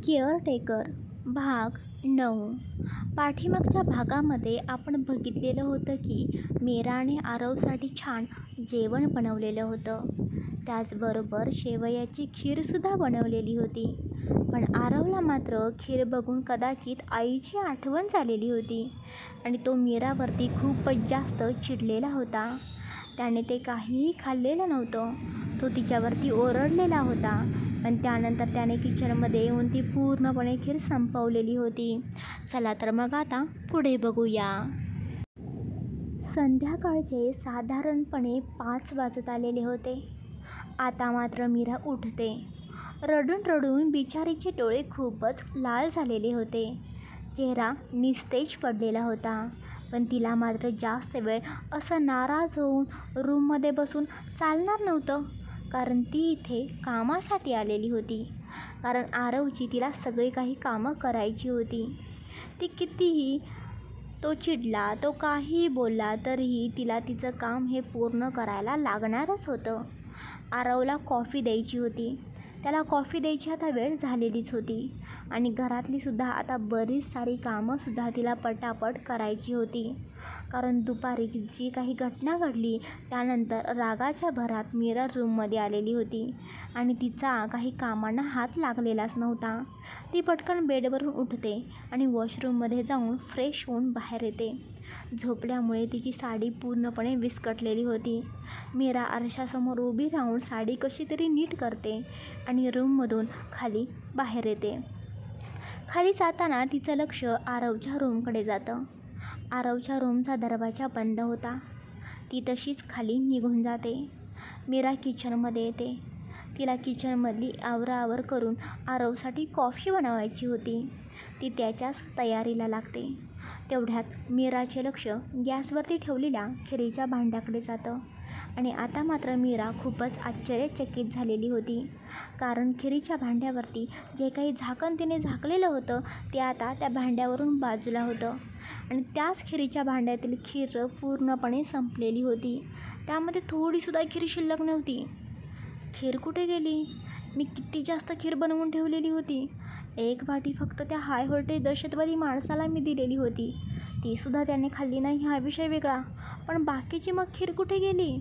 Caretaker भाग 9. पाठीमागच्या भागामध्ये आपण बघितलेलं होतं की मीराने आरवसाठी छान जेवण बनवलेलं होतं. त्याचबरोबर शेवयाची खीरसुद्धा बनवलेली होती. पण आरवला मात्र खीर बघून कदाचित आईची आठवण झालेली होती आणि तो मीरावरती खूपच जास्त चिडलेला होता. त्याने ते काहीही खाल्लेलं नव्हतं. तो तिच्यावरती ओरडलेला होता. पण त्यानंतर त्याने किचनमध्ये येऊन ती पूर्णपणे खीर संपवलेली होती. चला तर मग आता पुढे बघूया. संध्याकाळचे साधारणपणे 5 वाजत आलेले होते. आता मात्र मीरा उठते. रडून रडून बिचारीचे डोळे खूपच लाल झालेले होते. चेहरा निस्तेज पडलेला होता. पण तिला मात्र जास्त वेळ असं नाराज होऊन रूममध्ये बसून चालणार नव्हतं. कारण ती इथे कामासाठी आलेली होती. कारण आरवची तिला सगळी काही कामं करायची होती. ती कितीही तो चिडला, तो काहीही बोलला तरीही तिला तिचं काम हे पूर्ण करायला लागणारच होतं. आरवला कॉफी द्यायची होती. त्याला कॉफी द्यायची आता वेळ झालेलीच होती. आणि घरातलीसुद्धा आता बरीच सारी कामंसुद्धा तिला पटापट करायची होती. कारण दुपारी जी काही घटना घडली त्यानंतर रागाच्या भरात मीरा रूममध्ये आलेली होती आणि तिचा काही कामांना हात लागलेलाच नव्हता. ती पटकन बेडवरून उठते आणि वॉशरूममध्ये जाऊन फ्रेश होऊन बाहेर येते. झोपल्यामुळे तिची साडी पूर्णपणे विस्कटलेली होती. मीरा आरशासमोर उभी राहून साडी कशी तरी नीट करते आणि रूममधून खाली बाहेर येते. खाली जाताना तिचं लक्ष आरवच्या रूमकडे जातं. आरवच्या रूमचा दरवाजा बंद होता. ती तशीच खाली निघून जाते. मीरा किचनमध्ये येते. तिला किचनमधली आवराआवर करून आरवसाठी कॉफी बनवायची होती. ती त्याच्याच तयारीला लागते. तेवढ्यात मीराचे लक्ष गॅसवरती ठेवलेल्या खिरीच्या भांड्याकडे जातं. आणि आता मात्र मीरा खूपच आश्चर्यचकित झालेली होती. कारण खिरीच्या भांड्यावरती जे काही झाकण तिने झाकलेलं होतं ते आता त्या भांड्यावरून बाजूला होतं. आणि त्याच खिरीच्या भांड्यातील खीर पूर्णपणे संपलेली होती. त्यामध्ये थोडीसुद्धा खीर शिल्लक नव्हती. खीर कुठे गेली? मी किती जास्त खीर बनवून ठेवलेली होती. 1 वाटी फक्त त्या हाय व्होल्टेज दहशतवादी माणसाला मी दिलेली होती. तीसुद्धा त्याने खाल्ली नाही हा विषय वेगळा. पण बाकीची मग खीर कुठे गेली?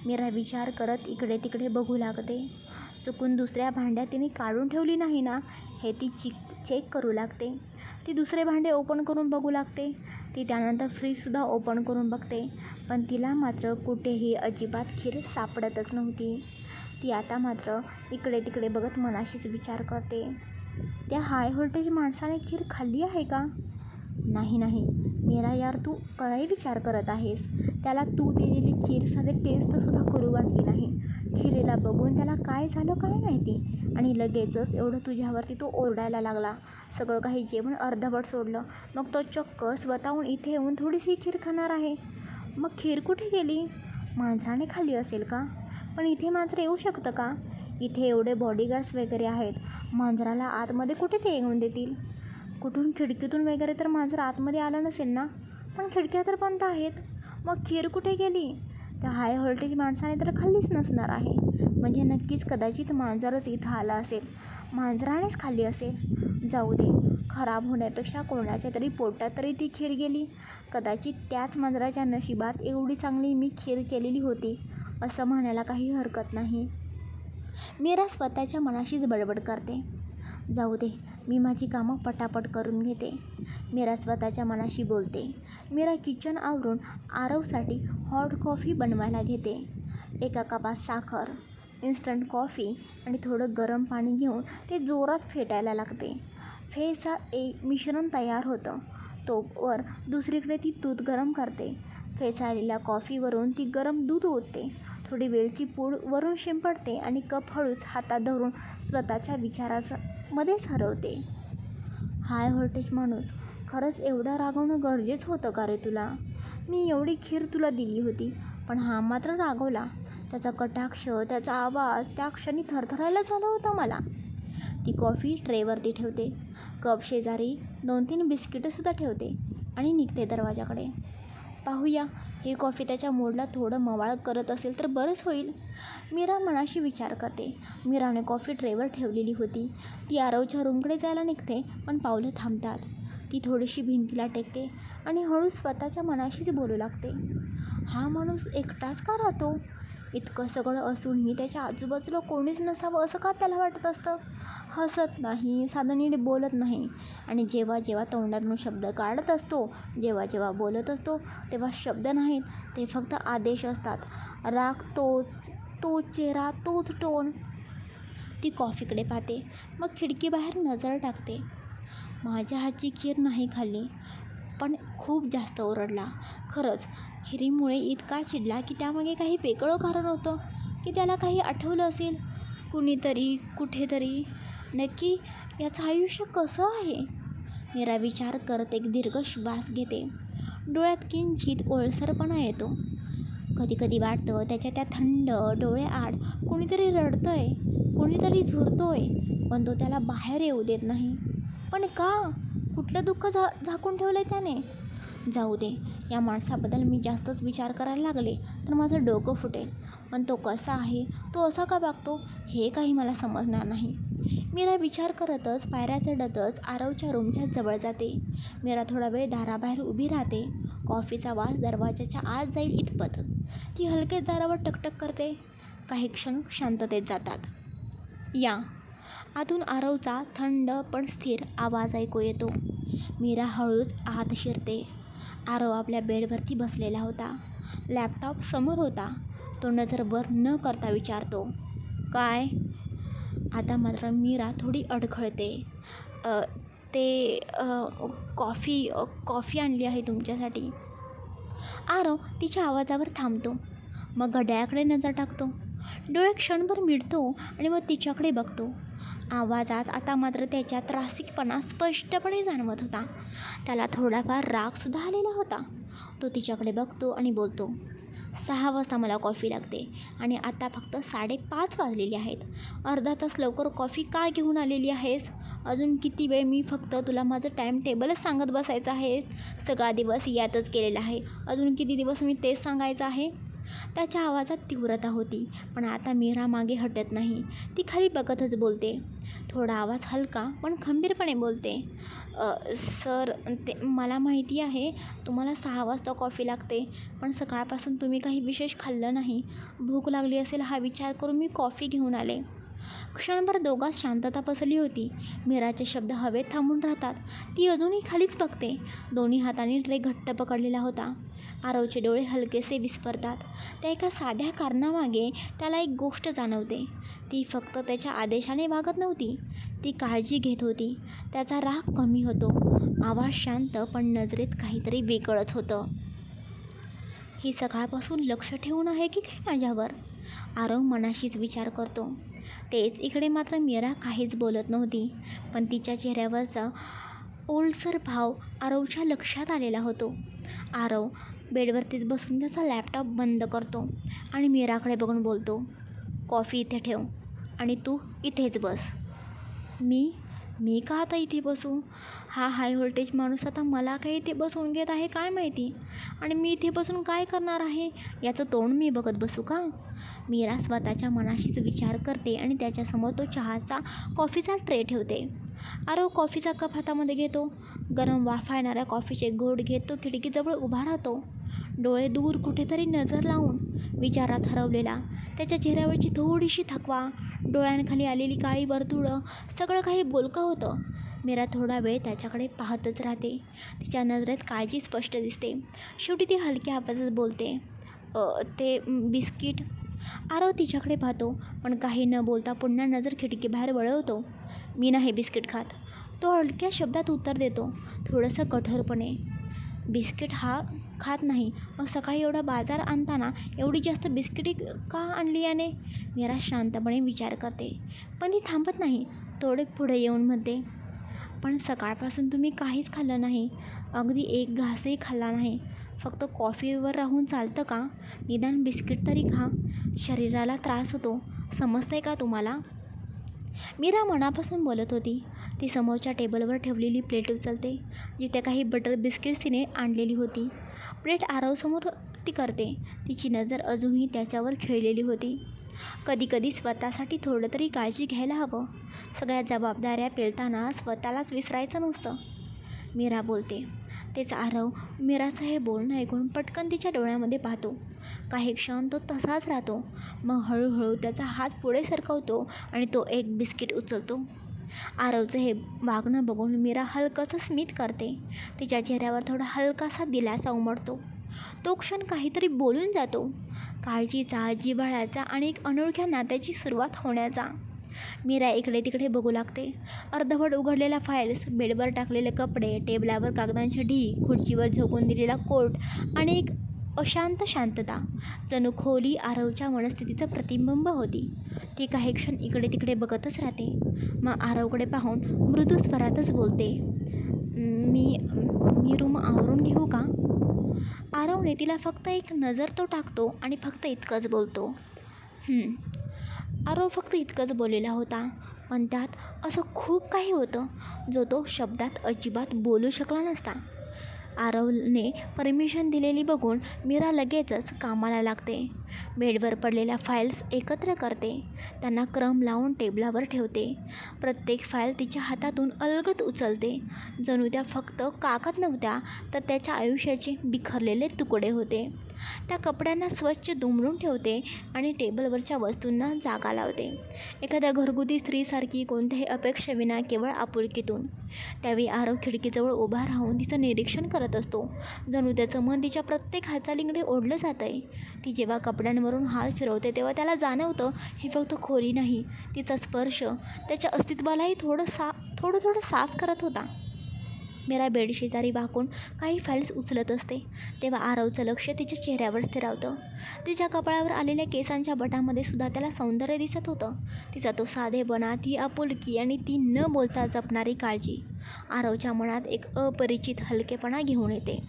मीरा विचार करत इकडे तिकडे बघू लागते. चुकून दुसऱ्या भांड्यात तिने काढून ठेवली नाही ना हे ती चेक करू लागते. ती दुसरे भांडे ओपन करून बघू लागते. ती त्यानंतर फ्रीजसुद्धा ओपन करून बघते. पण तिला मात्र कुठेही अजिबात खीर सापडतच नव्हती. ती आता मात्र इकडे तिकडे बघत मनाशीच विचार करते. त्या हाय व्होल्टेज माणसाने खीर खाल्ली आहे का? नाही मीरा यार, तू काय विचार करत आहेस? त्याला तू दिलेली खीर साधे टेस्टसुद्धा करू वाटली नाही. खिरीला बघून त्याला काय झालं काय माहिती. आणि लगेचच एवढं तुझ्यावरती तो ओरडायला लागला. सगळं काही जेवण अर्धवट सोडलं. मग तो चक्क स्वतःहून इथे येऊन थोडीशी खीर खाणार आहे. मग खीर कुठे गेली? मांजराने खाल्ली असेल का? पण इथे मांजर येऊ शकतं का? इथे एवढे बॉडीगार्ड्स वगैरे आहेत. मांजराला आतमध्ये कुठे ते येऊन देतील? कुठून खिडकीतून वगैरे तर मांजर आतमध्ये आलं नसेल ना? पण खिडक्या तर बंद आहेत. मग खीर कुठे गेली? त्या हाय व्होल्टेज माणसाने तर खाल्लीच नसणार आहे. म्हणजे नक्कीच कदाचित मांजरच इथं आला असेल. मांजरानेच खाल्ली असेल. जाऊ दे, खराब होण्यापेक्षा कोणाच्या तरी पोटात तरी ती खीर गेली. कदाचित त्याच मांजराच्या नशिबात एवढी चांगली मी खीर केलेली होती असं म्हणायला काही हरकत नाही. मीरा स्वतःच्या मनाशीच बडबड करते. जाऊ दे, मी माझी कामं पटापट करून घेते. मीरा स्वतःच्या मनाशी बोलते. मीरा किचन आवरून आरवसाठी हॉट कॉफी बनवायला घेते. एका कपात साखर, इन्स्टंट कॉफी आणि थोडं गरम पाणी घेऊन ते जोरात फेटायला लागते. फेसाळ मिश्रण तयार होतं. तोवर दुसरीकडे ती दूध गरम करते. फेसाळलेल्या कॉफीवरून ती गरम दूध ओतते. थोडी वेलची पूड वरून शिंपडते आणि कप हळूच हातात धरून स्वतःच्या विचारामध्येच हरवते. हाय व्होल्टेज माणूस, खरंच एवढं रागवणं गरजेचं होतं का रे तुला? मी एवढी खीर तुला दिली होती पण हा मात्र रागवला. त्याचा कटाक्ष, त्याचा आवाज त्या क्षणी थरथरायला झालं होतं मला. ती कॉफी ट्रेवरती ठेवते. कप शेजारी 2-3 बिस्किटंसुद्धा ठेवते आणि निघते दरवाजाकडे. पाहूया ही कॉफी त्याच्या मूडला थोडं मवाळ करत असेल तर बरंच होईल. मीरा मनाशी विचार करते. मीराने कॉफी ट्रेवर ठेवलेली होती. ती आरवच्या रूमकडे जायला निघते, पण पावलं थांबतात. ती थोडीशी भिंतीला टेकते आणि हळू स्वतःच्या मनाशीच बोलू लागते. हा माणूस एकटाच का राहतो? इतकं सगळं असूनही त्याच्या आजूबाजूला कोणीच नसावं असं का त्याला वाटत असतं? हसत नाही, साधं नीट बोलत नाही आणि जेव्हा जेव्हा तोंडातून शब्द काढत असतो, जेव्हा जेव्हा बोलत असतो, तेव्हा शब्द नाहीत, ते फक्त आदेश असतात. राग तोच चेहरा, तोच टोन. ती कॉफीकडे पाहते, मग खिडकीबाहेर नजर टाकते. माझ्या हातची खीर नाही खाल्ली, पण खूप जास्त ओरडला. खरंच खिरीमुळे इतका चिडला की त्यामागे काही वेगळं कारण होतं, की त्याला काही आठवलं असेल. कुणीतरी, कुठेतरी. नक्की याचं आयुष्य कसं आहे? मीरा विचार करत एक दीर्घ श्वास घेते. डोळ्यात किंचित ओलसरपणा येतो. कधी कधी वाटतं त्याच्या त्या थंड डोळ्याआड कुणीतरी रडतंय, कुणीतरी झुरतोय, पण तो त्याला बाहेर येऊ देत नाही. पण का? कुठलं दुःख झाकून ठेवलं आहे त्याने? जाऊ दे, या माणसाबद्दल मी जास्तच विचार करायला लागले तर माझं डोकं फुटेल. पण तो कसा आहे, तो असा का वागतो, हे काही मला समजणार नाही. मीरा विचार करतच पायऱ्या चढतच आरवच्या रूमच्या जवळ जाते. मीरा थोडा वेळ दाराबाहेर उभी राहते. कॉफीचा वास दरवाजाच्या आत जाईल इतपत. ती हलकेच दारावर टकटक करते. काही क्षण शांततेत जातात. या आतून आरवचा थंड पण स्थिर आवाज ऐकू येतो. मीरा हळूच आत शिरते. आरव आपल्या बेडवरती बसलेला होता. लॅपटॉप समोर होता. तो नजर वर न करता विचारतो, काय? आता मात्र मीरा थोडी अडखळते. कॉफी आणली आहे तुमच्यासाठी. आरव तिच्या आवाजावर थांबतो. मग घड्याळाकडे नजर टाकतो. डोळे क्षणभर मिळतो आणि मग तिच्याकडे बघतो. आवाजात आता मात्र त्याच्या त्रासिकपणा स्पष्टपणे जाणवत होता. त्याला थोडाफार रागसुद्धा आलेला होता. तो तिच्याकडे बघतो आणि बोलतो, 6 वाजता मला कॉफी लागते आणि आता फक्त 5:30 वाजलेली आहेत. अर्धा तास लवकर कॉफी का घेऊन आलेली आहेस? अजून किती वेळ मी फक्त तुला माझं टाईम टेबलच सांगत बसायचं आहे? सगळा दिवस यातच केलेला आहे. अजून किती दिवस मी तेच सांगायचं आहे? त्याच्या आवाजात तीव्रता होती, पण आता मीरा मागे हटत नाही. ती खाली बघतच बोलते. थोडा आवाज हलका पण खंबीरपणे बोलते, सर, मला माहिती आहे तुम्हाला 6 वाजता कॉफी लागते, पण सकाळपासून तुम्ही काही विशेष खाल्लं नाही. भूक लागली असेल हा विचार करून मी कॉफी घेऊन आले. क्षणभर दोघात शांतता पसरली होती. मीराचे शब्द हवेत थांबून राहतात. ती अजूनही खालीच बघते. दोन्ही हातांनी ट्रे घट्ट पकडलेला होता. आरवचे डोळे हलकेसे विस्फरतात. त्या एका साध्या कारणामागे त्याला एक गोष्ट जाणवते. ती फक्त त्याच्या आदेशाने वागत नव्हती, ती काळजी घेत होती. त्याचा राग कमी होतो. आवाज शांत, पण नजरेत काहीतरी वेगळंच होतं. ही सकाळपासून लक्ष ठेवून आहे की काय माझ्यावर? आरव मनाशीच विचार करतो. तेच इकडे मात्र मीरा काहीच बोलत नव्हती, पण तिच्या चेहऱ्यावरचा ओलसर भाव आरवच्या लक्षात आलेला होतो. आरव बेडवरतीच बसून त्याचा लॅपटॉप बंद करतो आणि मीराकडे बघून बोलतो, कॉफी इथे ठेव आणि तू इथेच बस. मी का आता इथे बसू? हा हाय व्होल्टेज माणूस आता मला काही इथे बसवून घेत आहे काय माहिती? आणि मी इथे बसून काय करणार आहे याचं तोंड मी बघत बसू का? मीरा स्वतःच्या मनाशीच विचार करते आणि त्याच्यासमोर तो कॉफीचा ट्रे ठेवते. आरव कॉफीचा कप हातामध्ये घेतो. गरम वाफा येणाऱ्या कॉफीचे घोट घेत तो खिडकीजवळ उभा राहतो. डोळे दूर कुठेतरी नजर लावून. विचारात हरवलेला. त्याच्या चेहऱ्यावरची थोडीशी थकवा, डोळ्यांखाली आलेली काळी वर्तुळं, सगळं काही बोलकं होतं. मीरा थोडा वेळ त्याच्याकडे पाहतच राहते. तिच्या नजरेत काळजी स्पष्ट दिसते. शेवटी ती हलक्या आवाजात बोलते, ते बिस्किट. आरव तिच्याकडे पाहतो, पण काही न बोलता पुन्हा नजर खिडकीबाहेर वळवतो. मी नाही बिस्किट खात. तो हलक्या शब्दात उत्तर देतो, थोडंसं कठोरपणे. बिस्किट हा खात नाही, मग सकाळी एवढा बाजार आणताना एवढी जास्त बिस्किटे का आणली याने? मीरा शांतपणे विचार करते, पण ती थांबत नाही. थोडे पुढे येऊन म्हणते, पण सकाळपासून तुम्ही काहीच खाल्लं नाही, अगदी एक घासही खाल्ला नाही. फक्त कॉफीवर राहून चालतं का? निदान बिस्किट तरी खा. शरीराला त्रास होतो, समजतंय का तुम्हाला? मीरा मनापासून बोलत होती. ती समोरच्या टेबलवर ठेवलेली प्लेट उचलते, जिथे काही बटर बिस्किट्स तिने आणलेली होती. प्लेट आरवसमोर ती करते. तिची नजर अजूनही त्याच्यावर खिळलेली होती. कधीकधी स्वतःसाठी थोडं तरी काळजी घ्यायला हवं. सगळ्या जबाबदाऱ्या पेलताना स्वतःलाच विसरायचं नसतं. मीरा बोलते. तेच आरव मीराचं हे बोलणं ऐकून पटकन तिच्या डोळ्यामध्ये पाहतो. काही क्षण तो तसाच राहतो. मग हळूहळू त्याचा हात पुढे सरकवतो आणि तो एक बिस्किट उचलतो. आरवचं हे वागणं बघून मीरा हलकंसं स्मित करते. तिच्या चेहऱ्यावर थोडा हलकासा दिलासा उमटतो. तो क्षण काहीतरी बोलून जातो. काळजीचा, जिव्हाळ्याचा आणि एक अनोळख्या नात्याची सुरुवात होण्याचा. मीरा इकडे तिकडे बघू लागते. अर्धवट उघडलेल्या फाईल्स, बेडवर टाकलेले कपडे, टेबलावर कागदांचे ढीग, खुर्चीवर झोकून दिलेला कोट आणि एक अशांत शांतता. जणू खोली आरवच्या मनस्थितीचं प्रतिबिंब होती. ती काही क्षण इकडे तिकडे बघतच राहते. मग आरवकडे पाहून मृदू स्वरातच बोलते. मी रूम आवरून घेऊ का? आरवने तिला फक्त एक नजर तो टाकतो आणि फक्त इतकंच बोलतो. आरव फक्त इतकंच बोललेला होता, पण त्यात असं खूप काही होतं जो तो शब्दात अजिबात बोलू शकला नसता. आरवने परमिशन दिलेली बघून मीरा लगेचच कामाला लागते. बेडवर पडलेल्या फाईल्स एकत्र करते. त्यांना क्रम लावून टेबलावर ठेवते. प्रत्येक फाईल तिच्या हातातून अलगद उचलते. जणू त्या फक्त कागद नव्हत्या, तर त्याच्या आयुष्याचे बिखरलेले तुकडे होते. त्या कपड्यांना स्वच्छ दुमडून ठेवते आणि टेबलवरच्या वस्तूंना जागा लावते. एखाद्या घरगुती स्त्रीसारखी, कोणत्याही अपेक्षेविना, केवळ आपुलकीतून. त्यावेळी आरव खिडकीजवळ उभा राहून तिचं निरीक्षण करत असतो. जणू त्याचं मन तिच्या प्रत्येक हालचालीकडे ओढलं जात आहे. ती जेव्हा कपड्यांवरून हात फिरवते तेव्हा त्याला जाणवतं हे फक्त खोली नाही, तिचा स्पर्श त्याच्या अस्तित्वालाही थोडं साफ करत होता. मीरा बेडशेजारी वाकून काही फाईल्स उचलत असते तेव्हा आरवचं लक्ष तिच्या चेहऱ्यावर स्थिरावतं. तिच्या कपाळावर आलेल्या केसांच्या बटामध्ये सुद्धा त्याला सौंदर्य दिसत होतं. तिचा तो साधेपणा, ती आपुलकी आणि ती न बोलता जपणारी काळजी आरवच्या मनात एक अपरिचित हलकेपणा घेऊन येते.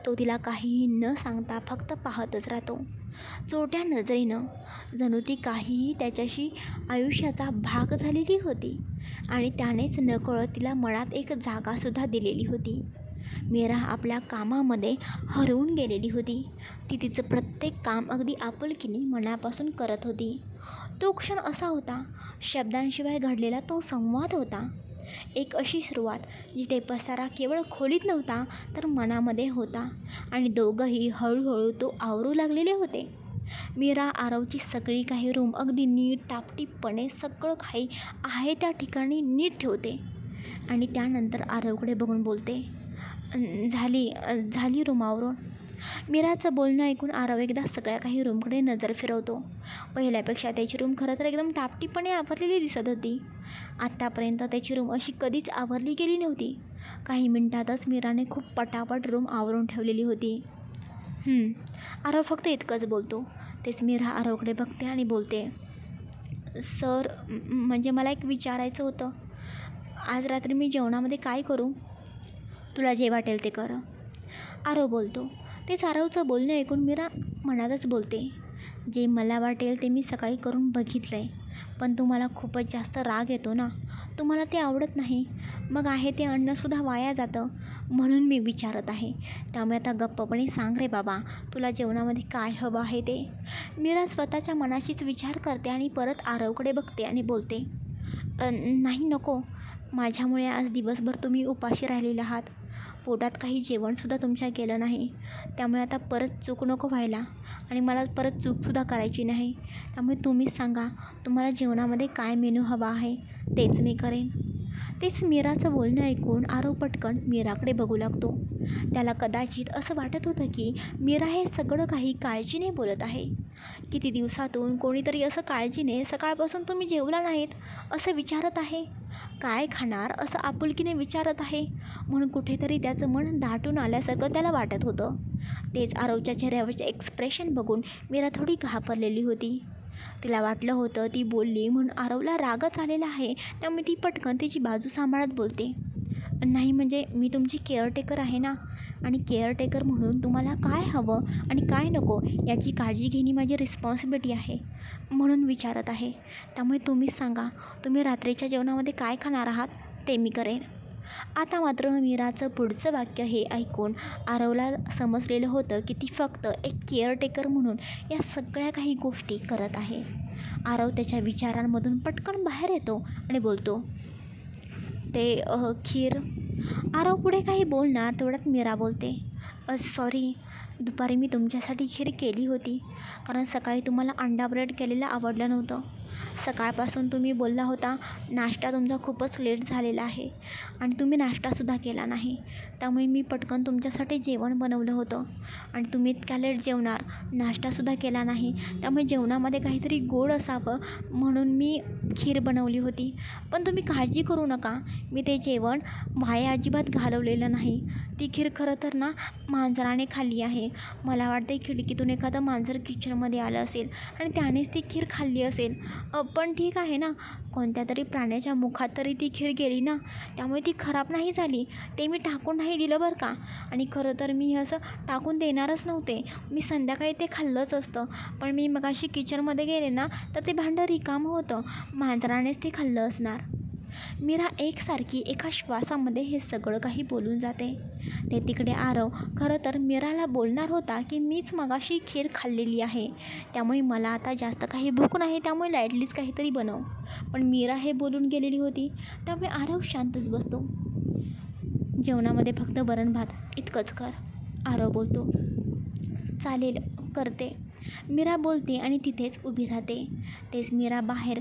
तो तिला काहीही न सांगता फक्त पाहतच राहतो, चोरट्या नजरेनं. जणू ती काहीही त्याच्याशी आयुष्याचा भाग झालेली होती आणि त्यानेच नकळत तिला मनात एक जागासुद्धा दिलेली होती. मीरा आपल्या कामामध्ये हरवून गेलेली होती. ती तिचं प्रत्येक काम अगदी आपुलकीने मनापासून करत होती. तो क्षण असा होता, शब्दांशिवाय घडलेला तो संवाद होता. एक अशी सुरुवात जिथे पसारा केवळ खोलीत नव्हता तर मनामध्ये होता आणि दोघंही हळूहळू तो आवरू लागलेले होते. मीरा आरवची सगळी काही रूम अगदी नीट टापटीपणे सगळं काही आहे त्या ठिकाणी नीट ठेवते आणि त्यानंतर आरवकडे बघून बोलते, झाली रूम आवरून. मीराचं बोलणं ऐकून आरव एकदा सगळ्या काही रूमकडे नजर फिरवतो. पहिल्यापेक्षा त्याची रूम खरं तर एकदम टापटीपणे आवरलेली दिसत होती. आत्तापर्यंत त्याची रूम अशी कधीच आवरली गेली नव्हती. काही मिनिटातच मीराने खूप पटापट रूम आवरून ठेवलेली होती. आरव फक्त इतकंच बोलतो. तेच मीरा आरवकडे बघते आणि बोलते, सर, म्हणजे मला एक विचारायचं होतं. आज रात्री मी जेवणामध्ये काय करू? तुला जे वाटेल ते कर, आरव बोलतो. तेच आरवचं बोलणं ऐकून मीरा मनातच बोलते, जे मला वाटेल ते मी सकाळी करून बघितलं आहे, पण तुम्हाला खूपच जास्त राग येतो ना, तुम्हाला ते आवडत नाही, मग आहे ते अन्नसुद्धा वाया जातं, म्हणून मी विचारत आहे. त्यामुळे आता गप्पपणे सांग रे बाबा, तुला जेवणामध्ये काय हवं आहे ते. मीरा स्वतःच्या मनाशीच विचार करते आणि परत आरवकडे बघते आणि बोलते, नाही नको, माझ्यामुळे आज दिवसभर तुम्ही उपाशी राहिलेले आहात. पोटात काही जेवणसुद्धा तुमच्या गेलं नाही. त्यामुळे आता परत चूक नको व्हायला आणि मला परत चूकसुद्धा करायची नाही. त्यामुळे तुम्हीच सांगा, तुम्हाला जेवणामध्ये काय मेनू हवा आहे, तेच मी करेन. तेच मीराचं बोलणं ऐकून आरव पटकन मीराकडे बघू लागतो. त्याला कदाचित असं वाटत होतं की मीरा हे सगळं काही काळजीने बोलत आहे. किती दिवसातून कोणीतरी असं काळजीने सकाळपासून तुम्ही जेवला नाहीत असं विचारत आहे, काय खाणार असं आपुलकीने विचारत आहे, म्हणून कुठेतरी त्याचं मन दाटून आल्यासारखं त्याला वाटत होतं. तेच आरवच्या चेहऱ्यावरचे एक्सप्रेशन बघून मीरा थोडी घाबरलेली होती. तिला वाटलं होतं ती बोलली म्हणून आरवला रागच आलेला आहे, त्यामुळे ती पटकन तिची बाजू सांभाळत बोलते, नाही म्हणजे मी तुमची केअरटेकर आहे ना, आणि केअरटेकर म्हणून तुम्हाला काय हवं आणि काय नको याची काळजी घेणे माझी रिस्पॉन्सिबिलिटी आहे, म्हणून विचारत आहे. त्यामुळे तुम्हीच सांगा, तुम्ही रात्रीच्या जेवणामध्ये काय खाणार आहात ते मी करेन. आता मात्र मीराचं पुढचं वाक्य हे ऐकून आरवला समजलेलं होतं की ती फक्त एक केअरटेकर म्हणून या सगळ्या काही गोष्टी करत आहे. आरव त्याच्या विचारांमधून पटकन बाहेर येतो आणि बोलतो, ते खीर. आरव पुढे काही बोलणार तेवढ्यात मीरा बोलते, सॉरी, दुपारी मी तुमच्यासाठी खीर केली होती कारण सकाळी तुम्हाला अंडा ब्रेड केलेलं आवडलं नव्हतं. सकाळपासून तुम्ही बोलला होता नाश्ता तुमचा खूपच लेट झालेला आहे आणि तुम्ही नाश्तासुद्धा केला नाही. त्यामुळे मी पटकन तुमच्यासाठी जेवण बनवलं होतं आणि तुम्ही इतक्या लेट जेवणार, नाश्तासुद्धा केला नाही. त्यामुळे जेवणामध्ये काहीतरी गोड असावं म्हणून मी खीर बनवली होती. पण तुम्ही काळजी करू नका, मी ते जेवण वाया अजिबात घालवलेलं नाही. ती खीर खरं तर ना मांजराने खाल्ली आहे. मला वाटते खिडकीतून एखादं मांजर किचनमध्ये आलं असेल आणि त्यानेच ती खीर खाल्ली असेल. पण ठीक आहे ना, कोणत्या तरी प्राण्याच्या मुखात तरी ती खीर गेली ना, त्यामुळे ती खराब नाही झाली. ते मी टाकून नाही दिलं बरं का. आणि खरं तर मी असं टाकून देणारच नव्हते. मी संध्याकाळी ते खाल्लंच असतं. पण मी मगाशी किचनमध्ये गेले ना तर ते भांडं रिकामं होतं. मांजरानेच ते खाल्लं असणार. मीरा एकसारखी एका श्वासामध्ये हे सगळं काही बोलून जाते. ते तिकडे आरव खरं तर मीराला बोलणार होता की मीच मगाशी खीर खाल्लेली आहे, त्यामुळे मला आता जास्त काही भूक नाही, त्यामुळे लाईटलीच काहीतरी बनव. पण मीरा हे बोलून गेलेली होती, त्यामुळे आरव शांतच बसतो. जेवणामध्ये फक्त वरण भात इतकंच कर, आरव बोलतो. चालेल, करते, मीरा बोलते आणि तिथेच उभी राहते. तेच मीरा बाहेर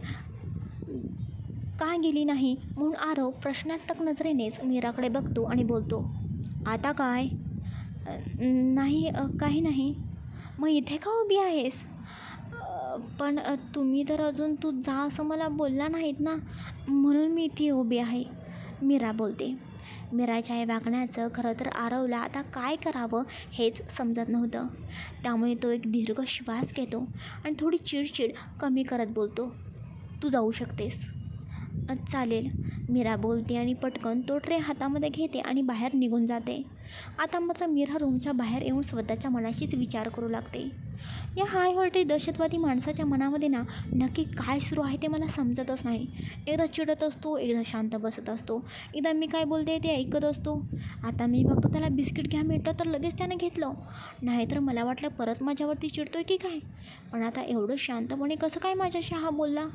का गेली नाही म्हणून आरव प्रश्नार्थक नजरेनेच मीराकडे बघतो आणि बोलतो, आता काय? नाही, काही नाही. मग इथे का उभी आहेस? पण तुम्ही तर अजून तू जा असं मला बोलला नाहीत ना, म्हणून मी इथे उभी आहे, मीरा बोलते. मीराच्या या वागण्याचं खरं तर आरवला आता काय करावं हेच समजत नव्हतं. त्यामुळे तो एक दीर्घ श्वास घेतो आणि थोडी चिडचिड कमी करत बोलतो, तू जाऊ शकतेस. चालेल, मीरा बोलते आणि पटकन तो ट्रे हातामध्ये घेते आणि बाहेर निघून जाते. आता मात्र मीरा रूमच्या बाहेर येऊन स्वतःच्या मनाशीच विचार करू लागते. या हाय व्होल्टेज दहशतवादी माणसाच्या मनामध्ये ना नक्की काय सुरू आहे ते मला समजतच नाही. एकदा चिडत असतो, एकदा शांत बसत असतो, एकदा मी काय बोलते ते ऐकत असतो. आता मी फक्त त्याला बिस्किट घ्या म्हटलं तर लगेच त्यानं घेतलं, नाहीतर मला वाटलं परत माझ्यावरती चिडतोय की काय. पण आता एवढं शांतपणे कसं काय माझ्याशी हा बोलला?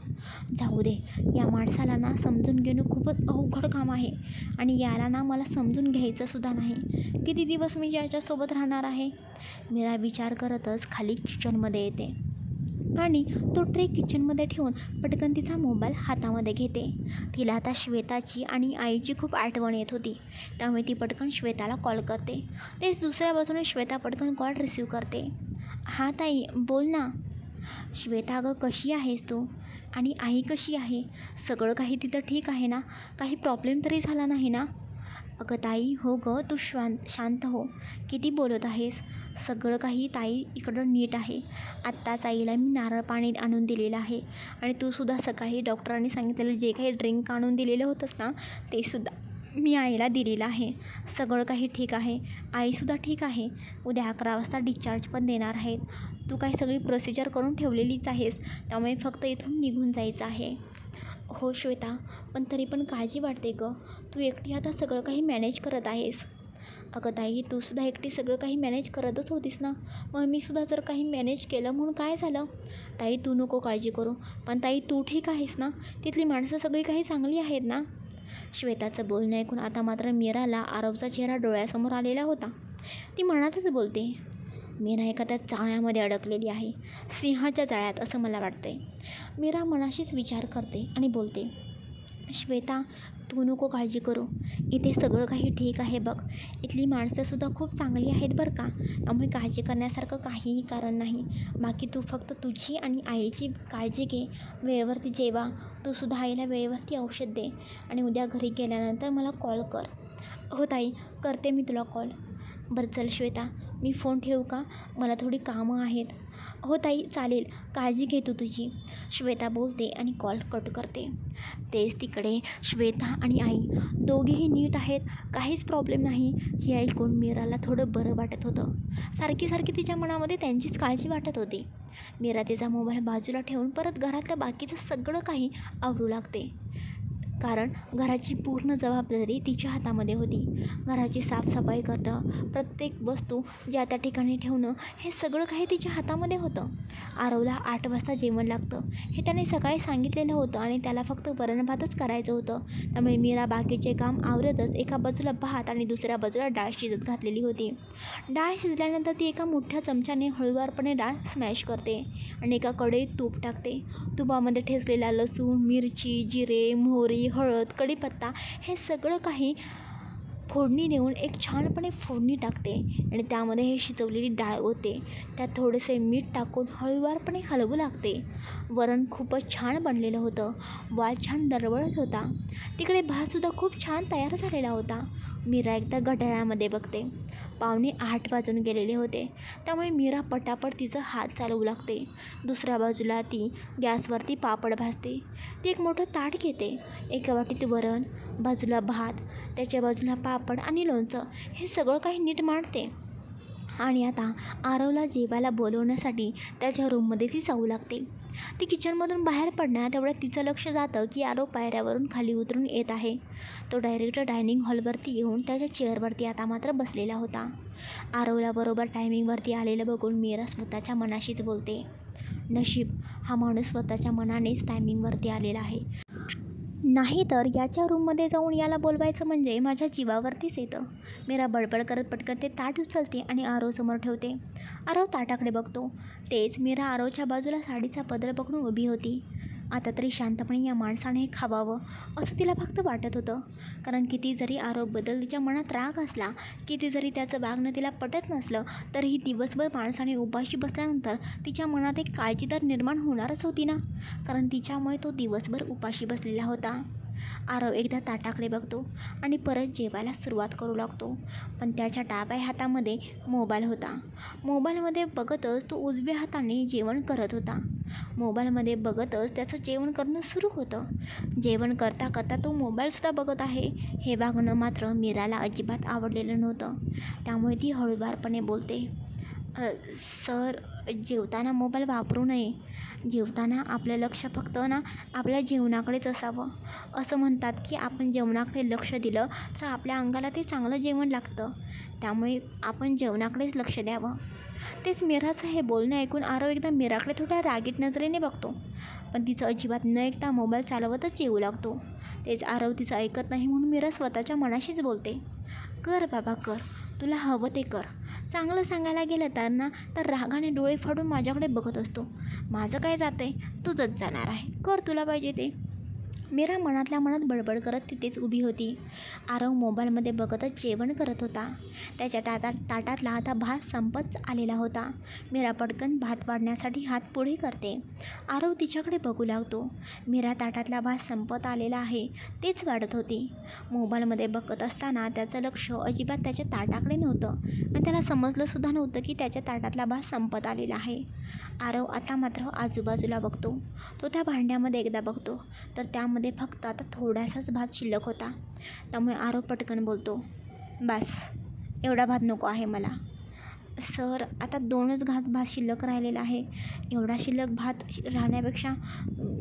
जाऊ दे, या माणसाला ना समजून घेणं खूपच अवघड काम आहे आणि याला ना मला समजून घ्यायचंसुद्धा नाही. किती दिवस मी याच्यासोबत राहणार आहे? मीरा विचार करतच खाली किचनमध्ये येते आणि तो ट्रे किचनमध्ये ठेवून पटकन तिचा मोबाईल हातामध्ये घेते. तिला आता श्वेताची आणि आईची खूप आठवण येत होती, त्यामुळे ती पटकन श्वेताला कॉल करते. तेच दुसऱ्या बाजूने श्वेता पटकन कॉल रिसीव करते. हां ताई, बोल ना. श्वेता, अगं कशी आहेस तू? आणि आई कशी आहे? सगळं काही तिथं ठीक आहे ना? काही प्रॉब्लेम तरी झाला नाही ना? अगं ताई, हो गं, तू शांत हो. किती बोलत आहेस? सगळं काही ताई इकडं नीट आहे. आत्ताच आईला मी नारळ पाणी आणून दिलेलं आहे आणि तूसुद्धा सकाळी डॉक्टरांनी सांगितलेलं जे काही ड्रिंक आणून दिलेलं होतंस ना ते सुद्धा मी आईला दिलेलं आहे. सगळं काही ठीक आहे. आईसुद्धा ठीक आहे. उद्या 11 वाजता डिस्चार्ज पण देणार आहेत. तू काही सगळी प्रोसिजर करून ठेवलेलीच आहेस, त्यामुळे फक्त इथून निघून जायचं आहे. हो श्वेता, पण तरी पण काळजी वाटते गं. तू एकटी आता सगळं काही मॅनेज करत आहेस. अगं ताई, तूसुद्धा एकटी सगळं काही मॅनेज करतच होतीस ना, मग मीसुद्धा जर काही मॅनेज केलं म्हणून काय झालं? ताई, तू नको काळजी करू, पण ताई तू ठीक आहेस ना? तिथली माणसं सगळी काही चांगली आहेत ना? श्वेताचं बोलणं ऐकून आता मात्र मीराला आरवचा चेहरा डोळ्यासमोर आलेला होता. ती मनातच बोलते, मीरा एखाद्या जाळ्यामध्ये अडकलेली आहे, सिंहाच्या जाळ्यात असं मला वाटतंय. मीरा मनाशीच विचार करते आणि बोलते, श्वेता, तू नको काळजी करू. इथे सगळं काही ठीक आहे बघ. इथली माणसंसुद्धा खूप चांगली आहेत बरं का, त्यामुळे काळजी करण्यासारखं काहीही कारण नाही. बाकी तू फक्त तुझी आणि आईची काळजी घे, वेळेवरती जेवा, तूसुद्धा आईला वेळेवरती औषध दे आणि उद्या घरी गेल्यानंतर मला कॉल कर. हो ताई, करते मी तुला कॉल. बरं चल श्वेता, मी फोन ठेवू का? मला थोडी कामं आहेत. हो ताई, चालेल, काळजी घे तू तुझी, श्वेता बोलते आणि कॉल कट करते. तेच तिकडे श्वेता आणि आई दोघेही नीट आहेत, काहीच प्रॉब्लेम नाही. हे ऐकून मीराला थोडं बरं वाटत होतं. सारखी सारखी तिच्या मनामध्ये त्यांचीच काळजी वाटत होती. मीरा तिचा मोबाईल बाजूला ठेवून परत घरातलं बाकीचं सगळं काही आवरू लागते. कारण घराची पूर्ण जबाबदारी तिच्या हातामध्ये होती. घराची साफसफाई करणं, प्रत्येक वस्तू ज्या त्या ठिकाणी ठेवणं, हे सगळं काही तिच्या हातामध्ये होतं. आरवला 8 वाजता जेवण लागतं हे त्याने सकाळी सांगितलेलं होतं आणि त्याला फक्त वरण भातच करायचं होतं. त्यामुळे मीरा बाकीचे काम आवरतच एका बाजूला भात आणि दुसऱ्या बाजूला डाळ शिजत घातलेली होती. डाळ शिजल्यानंतर ती एका मोठ्या चमच्याने हळूवारपणे डाळ स्मॅश करते आणि एका कढईत तूप टाकते. तुपामध्ये ठेचलेला लसूण, मिरची, जिरे, मोहरी, हळद, कढीपत्ता हे सगळं काही फोडणी देऊन एक छानपणे फोडणी टाकते आणि त्यामध्ये हे शिजवलेली डाळ ओतते. त्यात थोडेसे मीठ टाकून हळूवारपणे हलवू लागते. वरण खूपच छान बनलेलं होतं. वाल छान दरवळत होता. तिकडे भातसुद्धा खूप छान तयार झालेला होता. मीरा एकदा घड्याळामध्ये बघते. 7:45 वाजून गेलेले होते. त्यामुळे मीरा पटापट तिचा हात चालवू लागते. दुसऱ्या बाजूला ती गॅसवरती पापड भाजते. ती एक मोठं ताट घेते. एका वाटीत वरण, बाजूला भात, त्याच्या बाजूला पापड आणि लोणचं हे सगळं काही नीट मांडते आणि आता आरवला जेवायला बोलवण्यासाठी त्याच्या रूममध्ये ती जाऊ लागते. ती किचनमधून बाहेर पडण्यात तेवढ्यात तिचं लक्ष जातं की आरव पायऱ्यावरून खाली उतरून येत आहे. तो डायरेक्ट डायनिंग हॉलवरती येऊन त्याच्या चेअरवरती आता मात्र बसलेला होता. आरवला बरोबर टायमिंगवरती आलेलं बघून मीरा स्वतःच्या मनाशीच बोलते, नशीब हा माणूस स्वतःच्या मनानेच टायमिंगवरती आलेला आहे, नाहीतर याच्या रूममध्ये जाऊन याला बोलवायचं म्हणजे माझ्या जीवावरतीच येतं. मीरा बडबड करत पटकन ते ताट उचलते आणि आरवसमोर ठेवते. आरव ताटाकडे बघतो. तेच मीरा आरवच्या बाजूला साडीचा पदर पकडून उभी होती. आता तरी शांतपणे या माणसाने हे खावावं असं तिला फक्त वाटत होतं. कारण किती जरी आरवबद्दल तिच्या मनात राग असला, किती जरी त्याचं वागणं तिला पटत नसलं, तरीही दिवसभर माणसाने उपाशी बसल्यानंतर तिच्या मनात एक काळजी तर निर्माण होणारच होती ना, कारण तिच्यामुळे तो दिवसभर उपाशी बसलेला होता. आरव एकदा ताटाकडे बघतो आणि परत जेवायला सुरुवात करू लागतो. पण त्याच्या डाव्या हातामध्ये मोबाईल होता. मोबाईलमध्ये बघतच तो उजव्या हाताने जेवण करत होता. मोबाईलमध्ये बघतच त्याचं जेवण करणं सुरू होतं. जेवण करता करता तो मोबाईलसुद्धा बघत आहे. हे वागणं मात्र मीराला अजिबात आवडलेलं नव्हतं. त्यामुळे ती हळूवारपणे बोलते, सर, जेवताना मोबाईल वापरू नये. जेवताना आपलं लक्ष फक्त आपल्या जेवणाकडेच असावं. असं म्हणतात की आपण जेवणाकडे लक्ष दिलं तर आपल्या अंगाला ते चांगलं जेवण लागतं. त्यामुळे आपण जेवणाकडेच लक्ष द्यावं. तेच मीराचं हे बोलणं ऐकून आरव एकदा मीराकडे थोड्या रागीट नजरेने बघतो. पण तिचं अजिबात न ऐकता मोबाईल चालवतच जेवू लागतो. तेच आरव तिचं ऐकत नाही म्हणून मीरा स्वतःच्या मनाशीच बोलते, कर बाबा कर, तुला हवं ते कर. चांगलं सांगायला गेलं तर रागाने डोळे फाडून माझ्याकडे बघत असतो. माझं काय जातं आहे, तुझंच जाणार आहे, कर तुला पाहिजे ते. मीरा मनातल्या मनात बडबड करत तिथेच उभी होती. आरव मोबाईलमध्ये बघतच जेवण करत होता. त्याच्या ताटातला आता भात संपत आलेला होता. मीरा पटकन भात वाढण्यासाठी हात पुढे करते. आरव तिच्याकडे बघू लागतो. मीरा ताटातला भात संपत आलेला आहे तेच वाढत होती. मोबाईलमध्ये बघत असताना त्याचं लक्ष अजिबात त्याच्या ताटाकडे नव्हतं आणि त्याला समजलंसुद्धा नव्हतं की त्याच्या ताटातला भात संपत आलेला आहे. आरव आता मात्र आजूबाजूला बघतो. तो त्या भांड्यामध्ये एकदा बघतो तर त्यामध्ये फक्त आता थोडासाच भात शिल्लक होता. त्यामुळे आरव पटकन बोलतो, बस, एवढा भात नको आहे मला. सर, आता 2च घास भात शिल्लक राहिलेला आहे. एवढा शिल्लक भात राहण्यापेक्षा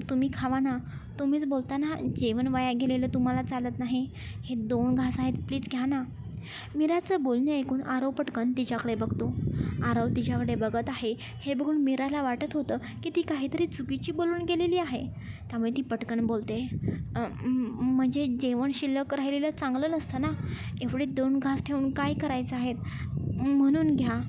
तुम्ही खावा ना. तुम्हीच बोलता ना जेवण वाया गेलेलं तुम्हाला चालत नाही. हे 2 घास आहेत, प्लीज घ्या ना. मीराचं बोलणे ऐकून आरव पटकन तिच्याकडे बघतो. आरव तिच्याकडे बघत आहे हे बघून मीराला वाटत होतं की ती काहीतरी चुकीची बोलून गेलेली आहे. त्यामुळे ती पटकन बोलते, म्हणजे जेवण शिल्लक राहिलेलं चांगलं नसतं ना. एवढे 2 घास ठेवून काय करायचं आहेत, म्हणून घ्या.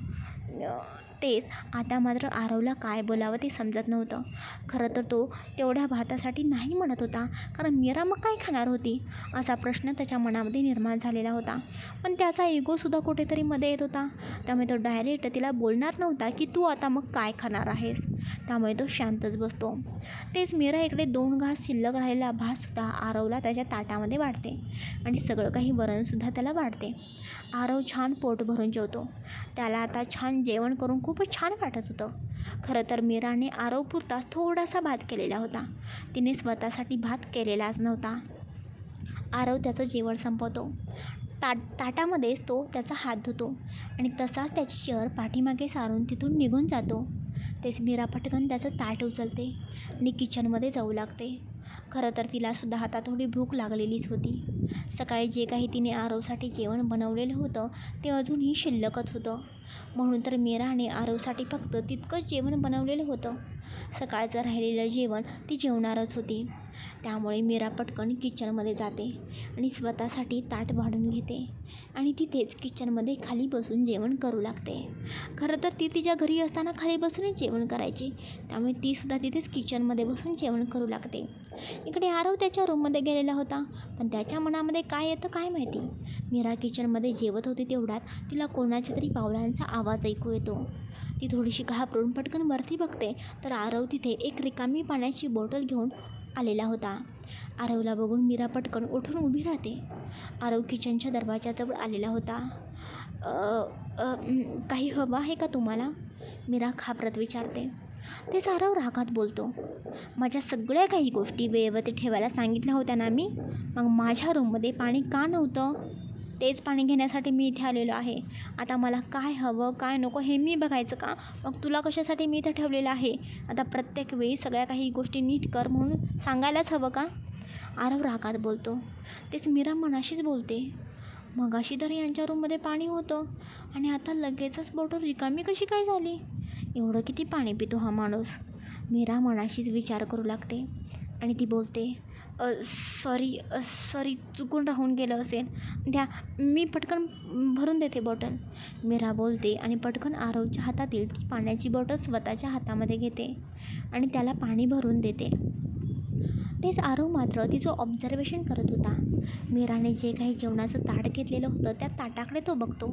तेच आता मात्र आरवला काय बोलावं ते समजत नव्हतं. खरं तर तो तेवढ्या भातासाठी नाही म्हणत होता, कारण मीरा मग काय खाणार होती असा प्रश्न त्याच्या मनामध्ये निर्माण झालेला होता. पण त्याचा इगोसुद्धा कुठेतरी मध्ये येत होता. त्यामुळे तो डायरेक्ट तिला बोलणार नव्हता की तू आता मग काय खाणार आहेस. त्यामुळे तो शांतच बसतो. तेच मीरा इकडे 2 घास शिल्लक राहिलेला भातसुद्धा आरवला त्याच्या ताटामध्ये वाढते आणि सगळं काही वरणसुद्धा त्याला वाढते. आरव छान पोट भरून जेवतो. त्याला आता छान जेवण करून खूपच छान वाटत होतं. खरं तर मीराने आरवपुरताच थोडासा भात केलेला होता. तिने स्वतःसाठी भात केलेलाच नव्हता. आरव त्याचं जेवण संपवतो. ताटामध्येच तो त्याचा हात धुतो आणि तसाच त्याची चेअर पाठीमागे सारून तिथून निघून जातो. तेच मीरा पटकन त्याचं ताट उचलते आणि किचनमध्ये जाऊ लागते. खरं तर तिलासुद्धा आता थोडी भूक लागलेलीच होती. सकाळी जे काही तिने आरवसाठी जेवण बनवलेलं होतं ते अजूनही शिल्लकच होतं. म्हणून तर मीराने आरवसाठी फक्त तितकंच जेवण बनवलेलं होतं. सकाळचं राहिलेलं जेवण ती जेवणारच होती. त्यामुळे मीरा पटकन किचनमध्ये जाते आणि स्वतःसाठी ताट वाढून घेते आणि तिथेच किचनमध्ये खाली बसून जेवण करू लागते. खरं तर ती तिच्या घरी असताना खाली बसूनच जेवण करायची, त्यामुळे तीसुद्धा तिथेच किचनमध्ये बसून जेवण करू लागते. इकडे आरव त्याच्या रूममध्ये गेलेला होता, पण त्याच्या मनामध्ये काय येतं काय माहिती. मीरा किचनमध्ये जेवत होती तेवढ्यात तिला कोणाच्या तरी पावलांचा आवाज ऐकू येतो. ती थोडीशी घाबरून पटकन वरती बघते तर आरव तिथे एक रिकामी पाण्याची बॉटल घेऊन आलेला होता. आरवला बघून मीरा पटकन उठून उभी राहते. आरव किचनच्या दरवाजाजवळ आलेला होता. काही हवं आहे का तुम्हाला?" मीरा घाबरत विचारते. तेच आरव रागात बोलतो. "माझ्या सगळ्या काही गोष्टी वेळेवरती ठेवायला सांगितल्या होत्या ना मी, मग माझ्या रूममध्ये पाणी का नव्हतं? तेच पाणी घेण्यासाठी मी इथे आलेलो आहे. आता मला काय हवं काय नको हे मी बघायचं का? मग तुला कशासाठी मी इथं ठेवलेलं आहे? आता प्रत्येक वेळी सगळ्या काही गोष्टी नीट कर म्हणून सांगायलाच हवं का?" आरव रागात बोलतो. तेच मीरा मनाशीच बोलते. मगाशी तर यांच्या रूममध्ये पाणी होतं आणि आता लगेचच बॉटल रिकामी कशी काय झाली? एवढं किती पाणी पितो हा माणूस? मीरा मनाशीच विचार करू लागते आणि ती बोलते, सॉरी चुकून राहून गेलं असेल. द्या, मी पटकन भरून देते बॉटल." मीरा बोलते आणि पटकन आरवच्या हातातील ती पाण्याची बॉटल स्वतःच्या हातामध्ये घेते आणि त्याला पाणी भरून देते. तेच आरव मात्र तिचं ऑब्झर्वेशन करत होता. मीराने जे काही जेवणाचं ताट घेतलेलं होतं त्या ताटाकडे तो बघतो.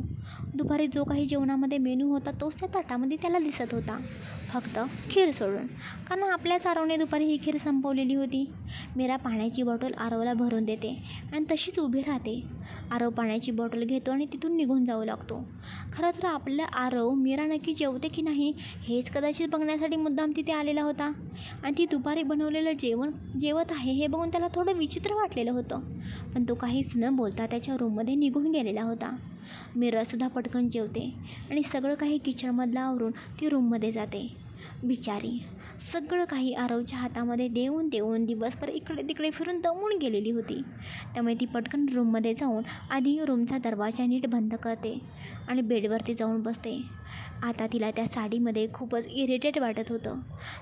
दुपारी जो काही जेवणामध्ये मेनू होता तोच त्या ताटामध्ये त्याला दिसत होता, फक्त खीर सोडून, कारण आपल्याच आरवने दुपारी ही खीर संपवलेली होती. मीरा पाण्याची बॉटल आरवला भरून देते आणि तशीच उभी राहते. आरव पाण्याची बॉटल घेतो आणि तिथून निघून जाऊ लागतो. खरं तर आपलं आरव मीरा नक्की जेवते की नाही हेच कदाचित बघण्यासाठी मुद्दाम तिथे आलेला होता आणि ती दुपारी बनवलेलं जेवत आहे हे बघून त्याला थोडं विचित्र वाटलेलं होतं. पण तो काहीच न बोलता त्याच्या रूममध्ये निघून गेलेला होता. मीरासुद्धा पटकन जेवते आणि सगळं काही किचनमधलं आवरून ती रूममध्ये जाते. बिचारी सगळं काही आरवच्या हातामध्ये देऊन देऊन दिवसभर इकडे तिकडे फिरून दमून गेलेली होती. त्यामुळे ती पटकन रूममध्ये जाऊन आधी रूमचा दरवाजा नीट बंद करते आणि बेडवरती जाऊन बसते. आता तिला त्या साडीमध्ये खूपच इरिटेट वाटत होतं.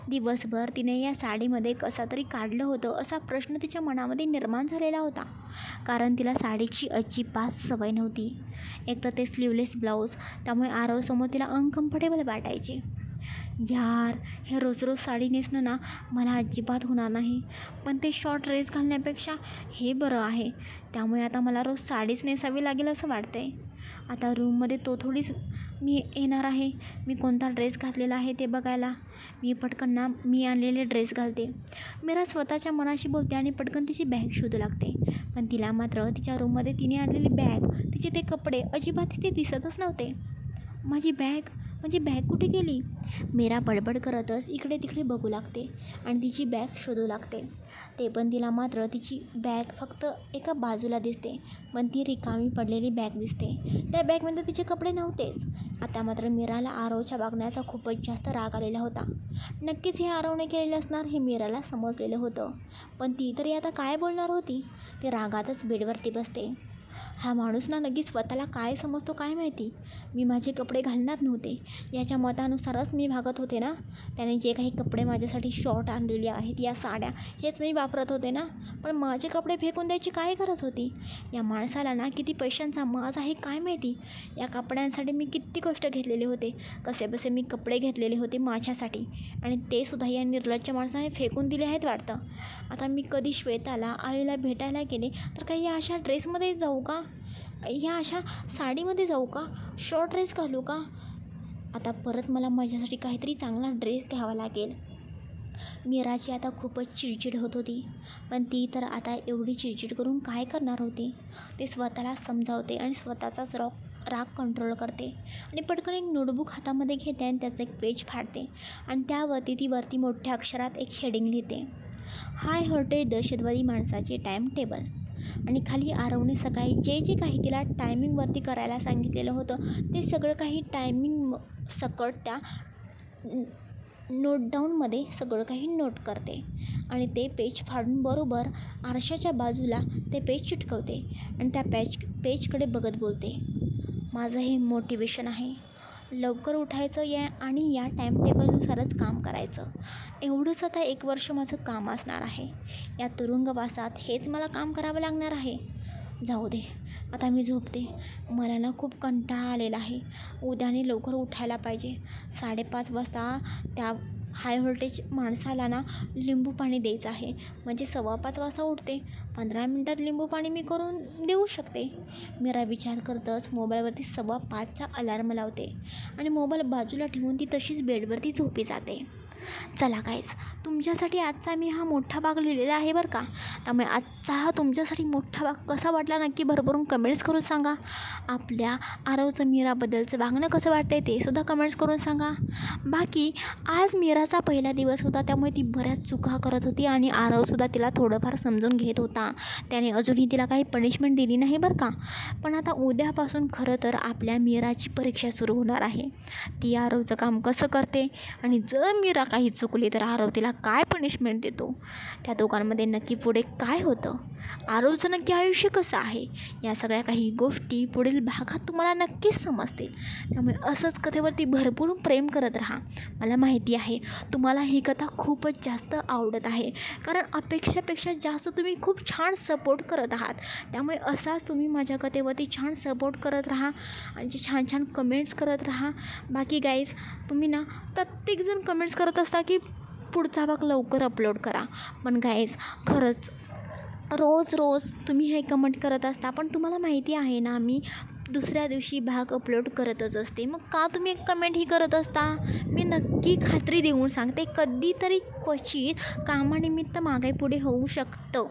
दिवसभर तिने या साडीमध्ये कसा तरी काढलं होतं असा प्रश्न तिच्या मनामध्ये निर्माण झालेला होता, कारण तिला साडीची अजिबात सवय नव्हती. एक तर ते स्लीवलेस ब्लाऊज, त्यामुळे आरवसमोर तिला अनकम्फर्टेबल वाटायचे. यार, हे रोज रोज साडी नेसणं ना मला अजिबात होणार नाही, पण ते शॉर्ट ड्रेस घालण्यापेक्षा हे बरं आहे. त्यामुळे आता मला रोज साडीच नेसावी लागेल असं वाटतंय. आता रूममध्ये तो थोडीच मी येणार आहे मी कोणता ड्रेस घातलेला आहे ते बघायला. मी पटकन मी आणलेले ड्रेस घालते. मीरा स्वतःच्या मनाशी बोलते आणि पटकन तिची बॅग शोधू लागते. पण तिला मात्र तिच्या रूममध्ये तिने आणलेली बॅग, तिचे ते कपडे अजिबात तिथे दिसतच नव्हते. माझी बॅग कुठे गेली? मीरा बडबड करतच इकडे तिकडे बघू लागते आणि तिची बॅग शोधू लागते. ते पण तिला मात्र तिची बॅग फक्त एका बाजूला दिसते, पण ती रिकामी पडलेली बॅग दिसते. त्या बॅगमध्ये तिचे कपडे नव्हतेच. आता मात्र मीराला आरवच्या वागण्याचा खूपच जास्त राग आलेला होता. नक्कीच हे आरवने केलेले असणार हे मीराला समजलेलं होतं, पण ती तरी आता काय बोलणार होती. ती रागातच बेडवरती बसते. हा माणूस ना नक्की स्वतःला काय समजतो काय माहिती. मी माझे कपडे घालणार नव्हते याच्या मतानुसारच मी भागत होते ना. त्याने जे काही कपडे माझ्यासाठी शॉर्ट आणलेले आहेत, या साड्या हेच मी वापरत होते ना. पण माझे कपडे फेकून द्यायची काय गरज होती? या माणसाला ना किती पैशांचा माज आहे काय माहिती. या कपड्यांसाठी मी किती कष्ट घेतलेले होते, कसेबसे मी कपडे घेतलेले होते माझ्यासाठी, आणि ते सुद्धा या निर्लज्ज माणसाने फेकून दिले आहेत वाटतं. आता मी कधी श्वेताला आईला भेटायला गेले तर काही या अशा ड्रेसमध्ये जाऊ का? ह्या अशा साडीमध्ये जाऊ का? शॉर्ट ड्रेस घालू का? आता परत मला माझ्यासाठी काहीतरी चांगला ड्रेस घ्यावा लागेल. मीराची आता खूपच चिडचिड होत होती, पण ती तर आता एवढी चिडचिड करून काय करणार होती. ते स्वतःला समजावते आणि स्वतःचाच राग कंट्रोल करते आणि पटकन एक नोटबुक हातामध्ये घेते आणि त्याचं एक पेज फाडते आणि त्यावरती ती वरती मोठ्या अक्षरात एक हेडिंग लिहिते, हाय हॉटेल दहशतवादी माणसाचे टाईम टेबल. आणि खाली आरवने सकाळी जे काही तिला टायमिंगवरती करायला सांगितलेलं होतं ते सगळं काही टायमिंग सकट त्या नोट डाऊनमध्ये सगळं काही नोट करते आणि ते पेज फाडून बरोबर आरशाच्या बाजूला ते पेज चिटकवते आणि त्या पेजकडे बघत बोलते, माझं हे मोटिवेशन आहे. लवकर उठायचं आणि या टाईम टेबलनुसारच काम करायचं. एवढंच आता 1 वर्ष माझं काम असणार आहे. या तुरुंगवासात हेच मला काम करावं लागणार आहे. जाऊ दे, आता मी झोपते. मला ना खूप कंटाळा आलेला आहे. उद्याने लवकर उठायला पाहिजे. 5:30 वाजता त्या हाय व्होल्टेज माणसाला ना लिंबू पाणी द्यायचं आहे. म्हणजे 5:15 वाजता उठते. 15 मिनटात लिंबू पाणी मी करून देऊ शकते. मीरा विचार करतच मोबाईलवरती 5:15चा अलार्म लावते आणि मोबाईल बाजूला ठेवून ती तशीच बेडवरती झोपी जाते. चला गाईज, तुमच्यासाठी आजचा मी हा मोठा भाग लिहिलेला आहे बरं का. त्यामुळे आजचा हा तुमच्यासाठी मोठा भाग कसा वाटला नक्की भरभरून कमेंट्स करून सांगा. आपल्या आरवचं मीराबद्दलचं वागणं कसं वाटतंय ते सुद्धा कमेंट्स करून सांगा. बाकी आज मीराचा पहिला दिवस होता, त्यामुळे ती बऱ्याच चुका करत होती आणि आरवसुद्धा तिला थोडंफार समजून घेत होता. त्याने अजूनही तिला काही पनिशमेंट दिली नाही बरं का. पण आता उद्यापासून खरं तर आपल्या मीराची परीक्षा सुरू होणार आहे. ती आरवचं काम कसं करते आणि जर मीरा काही चुकली तर आरव तिला काय पनिशमेंट देतो, त्या दोघांमध्ये नक्की पुढे काय होतं, आरवचं नक्की आयुष्य कसं आहे, या सगळ्या काही गोष्टी पुढील भागात तुम्हाला नक्कीच समजतील. त्यामुळे असंच कथेवरती भरपूर प्रेम करत राहा. मला माहिती आहे तुम्हाला ही कथा खूपच जास्त आवडत आहे, कारण अपेक्षापेक्षा जास्त तुम्ही खूप छान सपोर्ट करत आहात. त्यामुळे असाच तुम्ही माझ्या कथेवरती छान सपोर्ट करत राहा आणि छान छान कमेंट्स करत राहा. बाकी गाईज, तुम्ही ना प्रत्येकजण कमेंट्स करत असता की पुढचा भाग लवकर अपलोड करा. पण गाईज, खरंच रोज तुम्ही हे कमेंट करत असता, पण तुम्हाला माहिती आहे ना मी दुसऱ्या दिवशी भाग अपलोड करतच असते. मग का तुम्ही एक कमेंट ही करत असता? मी नक्की खात्री देऊन सांगते, कधीतरी क्वचित कामानिमित्त मागे पुढे होऊ शकतं,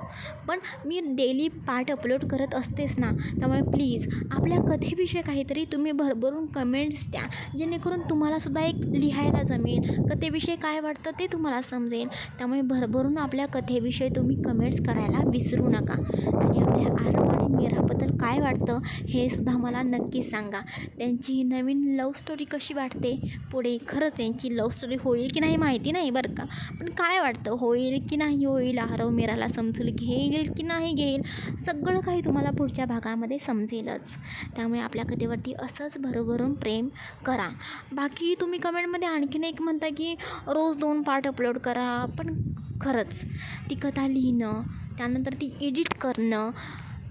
पण मी डेली पार्ट अपलोड करत असतेच ना. त्यामुळे प्लीज आपल्या कथेविषयी काहीतरी तुम्ही भरभरून कमेंट्स द्या, जेणेकरून तुम्हालासुद्धा एक लिहायला जमेल, कथेविषयी काय वाटतं ते तुम्हाला समजेल. त्यामुळे भरभरून आपल्या कथेविषयी तुम्ही कमेंट्स करायला विसरू नका आणि आपल्या आरव आणि मीराबद्दल काय वाटतं हे सुद्धा मला नक्की सांगा. त्यांची ही नवीन लव्ह स्टोरी कशी वाटते, पुढे खरंच त्यांची लव्ह स्टोरी होईल की नाही माहिती नाही बरं का, पण काय वाटतं, होईल की नाही होईल, आरव मीराला समजून घेईल की नाही घेईल, सगळं काही तुम्हाला पुढच्या भागामध्ये समजेलच. त्यामुळे आपल्या कथेवरती असंच भरभरून प्रेम करा. बाकी तुम्ही कमेंटमध्ये आणखीन एक म्हणता की रोज 2 पार्ट अपलोड करा, पण खरंच ती कथा लिहिणं, त्यानंतर ती एडिट करणं,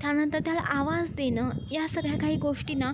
त्यानंतर त्याला आवाज देणं, या सगळ्या काही गोष्टी ना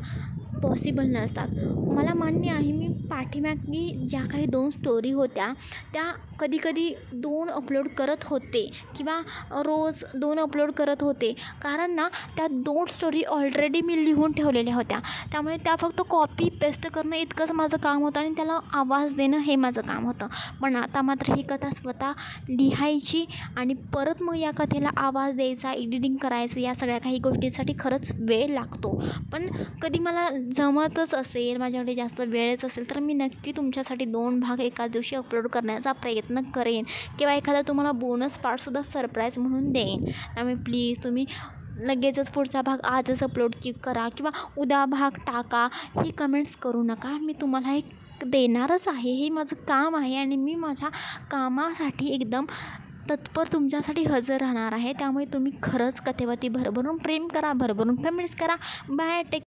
पॉसिबल नसतात. मला मान्य आहे, मी पाठीमागे ज्या काही 2 स्टोरी होत्या त्या कधी 2 अपलोड करत होते किंवा रोज 2 अपलोड करत होते, कारण ना त्या 2 स्टोरी ऑलरेडी मी लिहून ठेवलेल्या होत्या. त्यामुळे त्या फक्त कॉपी पेस्ट करणं इतकंच माझं काम होतं आणि त्याला आवाज देणं हे माझं काम होतं. पण आता मात्र ही कथा स्वतः लिहायची आणि परत मग या कथेला आवाज द्यायचा, एडिटिंग करायचं, या सगळ्या काही गोष्टींसाठी खरंच वेळ लागतो. पण कधी मला जमतच असेल, माझ्याकडे जास्त वेळच असेल, तर मी नक्की तुमच्यासाठी 2 भाग एकाच दिवशी अपलोड करण्याचा प्रयत्न करेन किंवा एखादा तुम्हाला बोनस पार्टसुद्धा सरप्राईज म्हणून देईन. त्यामुळे प्लीज तुम्ही लगेचच पुढचा भाग आजच अपलोड करा किंवा उद्या भाग टाका, ही कमेंट्स करू नका. मी तुम्हाला एक देणारच आहे, हे माझं काम आहे आणि मी माझ्या कामासाठी एकदम तत्पर तुमच्यासाठी हजर राहणार आहे. त्यामुळे तुम्ही खरंच कथेवरती भरभरून प्रेम करा, भरभरून कमेंट्स करा. Bye, take